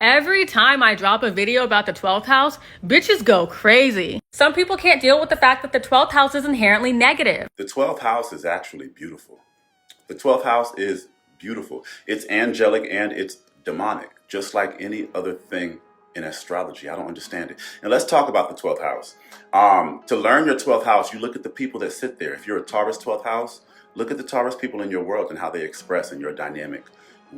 Every time I drop a video about the 12th house, bitches go crazy. Some people can't deal with the fact that the 12th house is inherently negative. The 12th house is actually beautiful. The 12th house is beautiful. It's angelic and it's demonic, just like any other thing in astrology. I don't understand it. And let's talk about the 12th house. To learn your 12th house, you look at the people that sit there. If you're a Taurus 12th house, look at the Taurus people in your world and how they express in your dynamic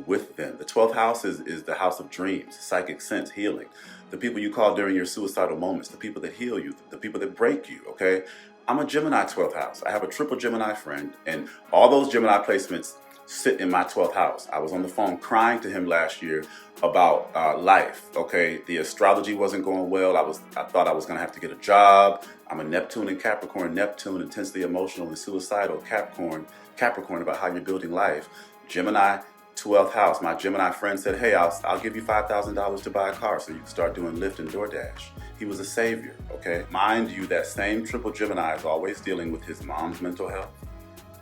with them. The 12th house is the house of dreams, psychic sense, healing. The people you call during your suicidal moments, the people that heal you, the people that break you, okay? I'm a Gemini 12th house. I have a triple Gemini friend, and all those Gemini placements sit in my 12th house. I was on the phone crying to him last year about life, okay? The astrology wasn't going well. I thought I was gonna have to get a job. I'm a Neptune and Capricorn, Neptune, intensely emotional and suicidal, Capricorn about how you're building life. Gemini 12th house. My Gemini friend said, hey, I'll give you $5,000 to buy a car so you can start doing Lyft and DoorDash. He was a savior, okay? Mind you, that same triple Gemini is always dealing with his mom's mental health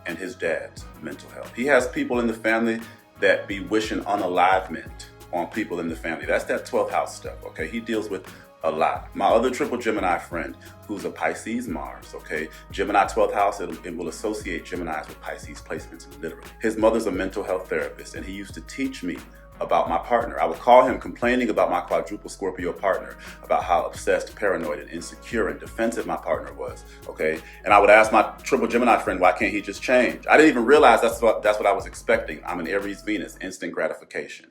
and his dad's mental health. He has people in the family that be wishing unalivement on people in the family. That's that 12th house stuff, okay? He deals with a lot. My other triple Gemini friend, who's a Pisces Mars, okay? Gemini 12th house, it will associate Geminis with Pisces placements, literally. His mother's a mental health therapist, and he used to teach me about my partner. I would call him complaining about my quadruple Scorpio partner, about how obsessed, paranoid, and insecure and defensive my partner was, okay? And I would ask my triple Gemini friend, why can't he just change? I didn't even realize that's what I was expecting. I'm an Aries Venus, instant gratification.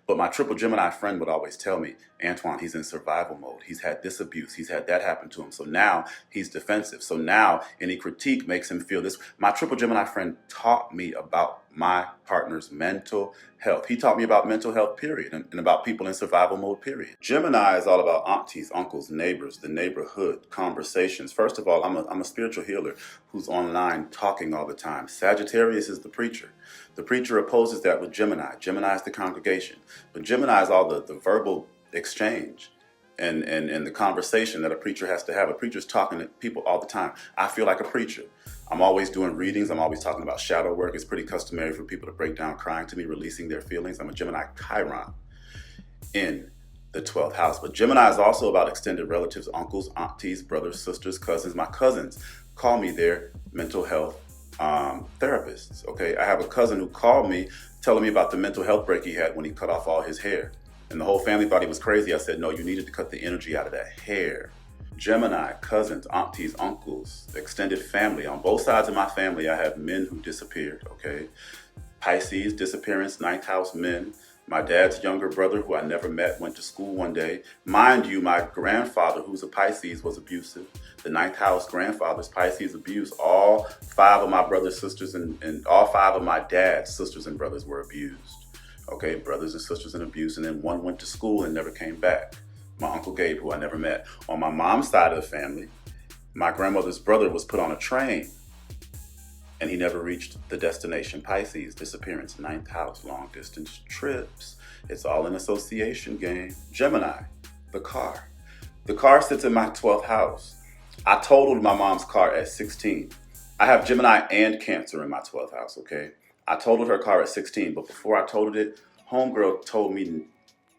But my triple Gemini friend would always tell me, Antoine, he's in survival mode. He's had this abuse. He's had that happen to him. So now he's defensive. So now any critique makes him feel this. My triple Gemini friend taught me about my partner's mental health. He taught me about mental health, period, and about people in survival mode, period. Gemini is all about aunties, uncles, neighbors, the neighborhood, conversations. First of all, I'm a spiritual healer who's online talking all the time. Sagittarius is the preacher. The preacher opposes that with Gemini. Gemini is the congregation. But Gemini is all the verbal exchange and the conversation that a preacher has to have. A preacher's talking to people all the time. I feel like a preacher. I'm always doing readings. I'm always talking about shadow work. It's pretty customary for people to break down crying to me, releasing their feelings. I'm a Gemini Chiron in the 12th house. But Gemini is also about extended relatives, uncles, aunties, brothers, sisters, cousins. My cousins call me their mental health therapists, okay? I have a cousin who called me telling me about the mental health break he had when he cut off all his hair. And the whole family thought he was crazy. I said, no, you needed to cut the energy out of that hair. Gemini, cousins, aunties, uncles, extended family. On both sides of my family, I have men who disappeared, okay? Pisces, disappearance, ninth house men. My dad's younger brother, who I never met, went to school one day. Mind you, my grandfather, who's a Pisces, was abusive. The ninth house grandfather's Pisces abuse. All five of my brothers, sisters, and all five of my dad's sisters and brothers were abused. Okay, brothers and sisters in abuse, and then one went to school and never came back. My Uncle Gabe, who I never met. On my mom's side of the family, my grandmother's brother was put on a train and he never reached the destination. Pisces, disappearance, ninth house, long distance trips. It's all an association game. Gemini, the car. The car sits in my 12th house. I totaled my mom's car at 16. I have Gemini and Cancer in my 12th house, okay? I totaled her car at 16, but before I totaled it, homegirl told me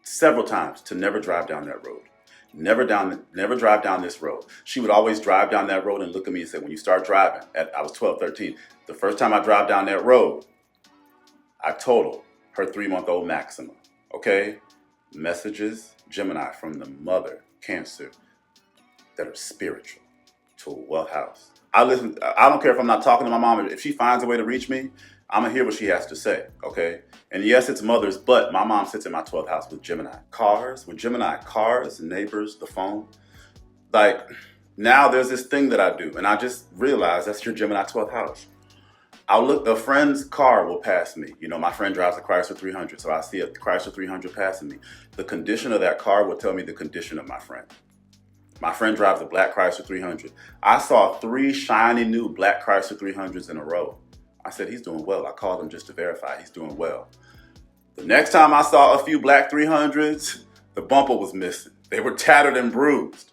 several times to never drive down that road. Never drive down this road. She would always drive down that road and look at me and say, when you start driving, I was 12, 13, the first time I drive down that road, I totaled her 3-month-old Maxima, okay? Messages, Gemini from the mother, Cancer, that are spiritual to a wealth house. I don't care if I'm not talking to my mom. If she finds a way to reach me, I'm gonna hear what she has to say, okay? And yes, it's mothers, but my mom sits in my 12th house with Gemini. With Gemini, cars, neighbors, the phone. Like, now there's this thing that I do, and I just realized that's your Gemini 12th house. A friend's car will pass me. You know, my friend drives a Chrysler 300, so I see a Chrysler 300 passing me. The condition of that car will tell me the condition of my friend. My friend drives a black Chrysler 300. I saw 3 shiny new black Chrysler 300s in a row. I said, he's doing well. I called him just to verify he's doing well. The next time I saw a few black 300s, the bumper was missing. They were tattered and bruised.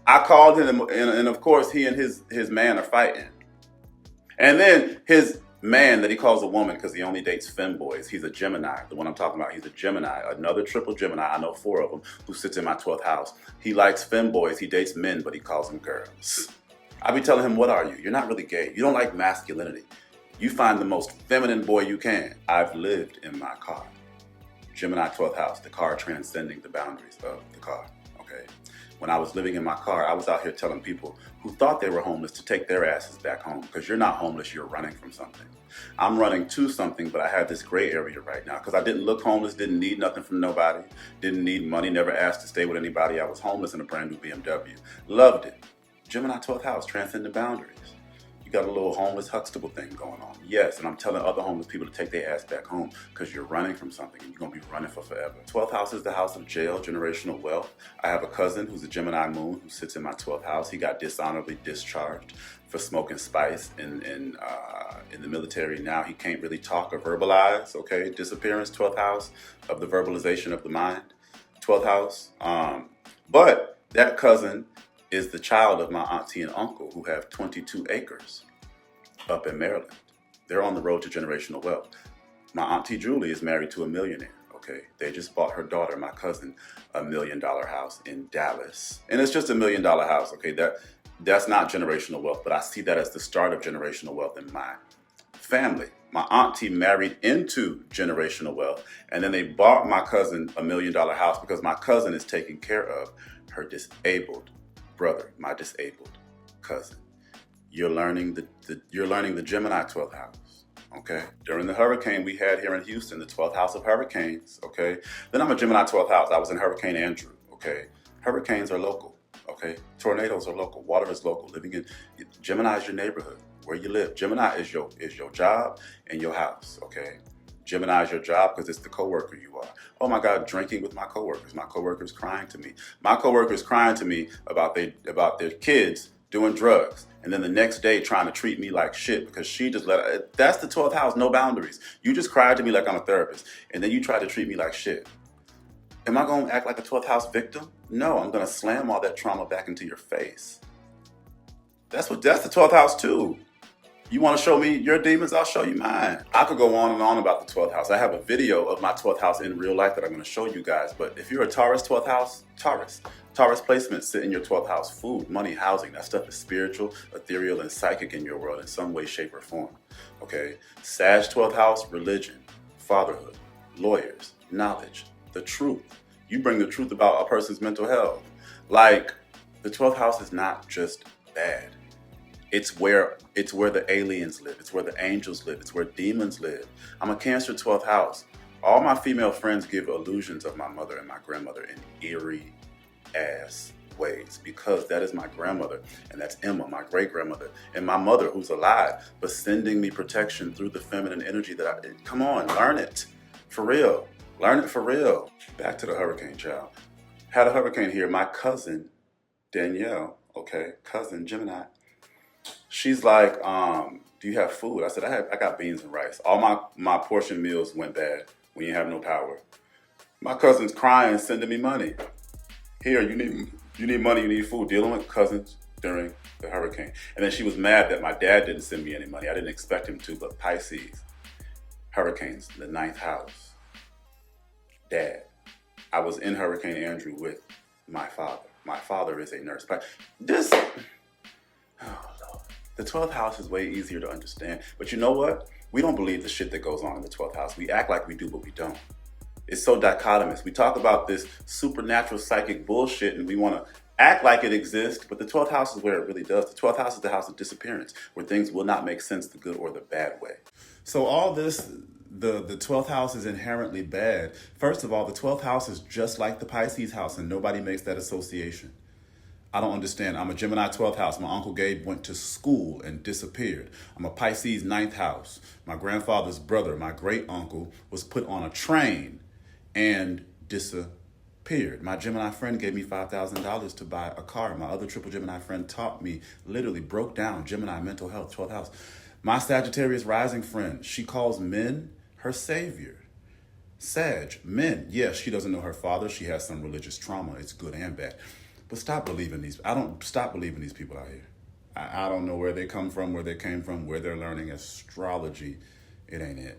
I called him, and of course, he and his man are fighting. And then his man that he calls a woman because he only dates femboys. He's a Gemini. The one I'm talking about, he's a Gemini. Another triple Gemini. I know 4 of them who sits in my 12th house. He likes femboys. He dates men, but he calls them girls. I be telling him, what are you? You're not really gay. You don't like masculinity. You find the most feminine boy you can. I've lived in my car. Gemini 12th house, the car transcending the boundaries of the car, okay? When I was living in my car, I was out here telling people who thought they were homeless to take their asses back home, because you're not homeless, you're running from something. I'm running to something, but I have this gray area right now because I didn't look homeless, didn't need nothing from nobody, didn't need money, never asked to stay with anybody. I was homeless in a brand new BMW. Loved it. Gemini 12th house, transcending boundaries. You got a little homeless Huxtable thing going on. Yes, and I'm telling other homeless people to take their ass back home because you're running from something and you're going to be running for forever. 12th house is the house of jail, generational wealth. I have a cousin who's a Gemini moon who sits in my 12th house. He got dishonorably discharged for smoking spice in the military. Now he can't really talk or verbalize, okay? Disappearance, 12th house of the verbalization of the mind, 12th house. But that cousin is the child of my auntie and uncle who have 22 acres up in Maryland. They're on the road to generational wealth. My auntie Julie is married to a millionaire, okay? They just bought her daughter, my cousin, $1 million house in Dallas. And it's just $1 million house, okay? That's not generational wealth, but I see that as the start of generational wealth in my family. My auntie married into generational wealth, and then they bought my cousin $1 million house because my cousin is taking care of her disabled brother, my disabled cousin. You're learning the Gemini 12th house, okay? During the hurricane we had here in Houston, the 12th house of hurricanes, okay? Then I'm a Gemini 12th house. I was in Hurricane Andrew, okay? Hurricanes are local, okay? Tornadoes are local. Water is local. Living in Gemini is your neighborhood, where you live. Gemini is your job and your house, okay? Gemini is your job because it's the coworker you are. Oh my God, drinking with my coworkers. My coworkers crying to me. My coworkers crying to me about their kids doing drugs. And then the next day trying to treat me like shit because she just that's the 12th house, no boundaries. You just cried to me like I'm a therapist. And then you try to treat me like shit. Am I going to act like a 12th house victim? No, I'm going to slam all that trauma back into your face. That's the 12th house too. You want to show me your demons? I'll show you mine. I could go on and on about the 12th house. I have a video of my 12th house in real life that I'm going to show you guys. But if you're a Taurus 12th house, Taurus placements sit in your 12th house. Food, money, housing. That stuff is spiritual, ethereal, and psychic in your world in some way, shape, or form. Okay? Sag 12th house, religion, fatherhood, lawyers, knowledge, the truth. You bring the truth about a person's mental health. Like, the 12th house is not just bad. It's where the aliens live. It's where the angels live. It's where demons live. I'm a Cancer 12th house. All my female friends give illusions of my mother and my grandmother in eerie ass ways because that is my grandmother and that's Emma, my great grandmother, and my mother who's alive, but sending me protection through the feminine energy come on, learn it for real. Learn it for real. Back to the hurricane, child. Had a hurricane here. My cousin, Danielle, okay, cousin Gemini, she's like, do you have food? I said, I got beans and rice. All my portion meals went bad when you have no power. My cousin's crying, sending me money. Here, you need money, you need food. Dealing with cousins during the hurricane. And then she was mad that my dad didn't send me any money. I didn't expect him to, but Pisces, hurricanes, the 9th house. Dad. I was in Hurricane Andrew with my father. My father is a nurse. But the 12th house is way easier to understand. But you know what? We don't believe the shit that goes on in the 12th house. We act like we do, but we don't. It's so dichotomous. We talk about this supernatural psychic bullshit and we want to act like it exists, but the 12th house is where it really does. The 12th house is the house of disappearance, where things will not make sense the good or the bad way. So all this, the 12th house is inherently bad. First of all, the 12th house is just like the Pisces house and nobody makes that association. I don't understand. I'm a Gemini 12th house. My Uncle Gabe went to school and disappeared. I'm a Pisces 9th house. My grandfather's brother, my great uncle, was put on a train and disappeared. My Gemini friend gave me $5,000 to buy a car. My other triple Gemini friend taught me, literally broke down Gemini mental health, 12th house. My Sagittarius rising friend, she calls men her savior. Sag, men. Yes, she doesn't know her father. She has some religious trauma. It's good and bad. But stop believing these. I don't stop believing these people out here. I don't know where they come from, where they came from, where they're learning astrology. It ain't it.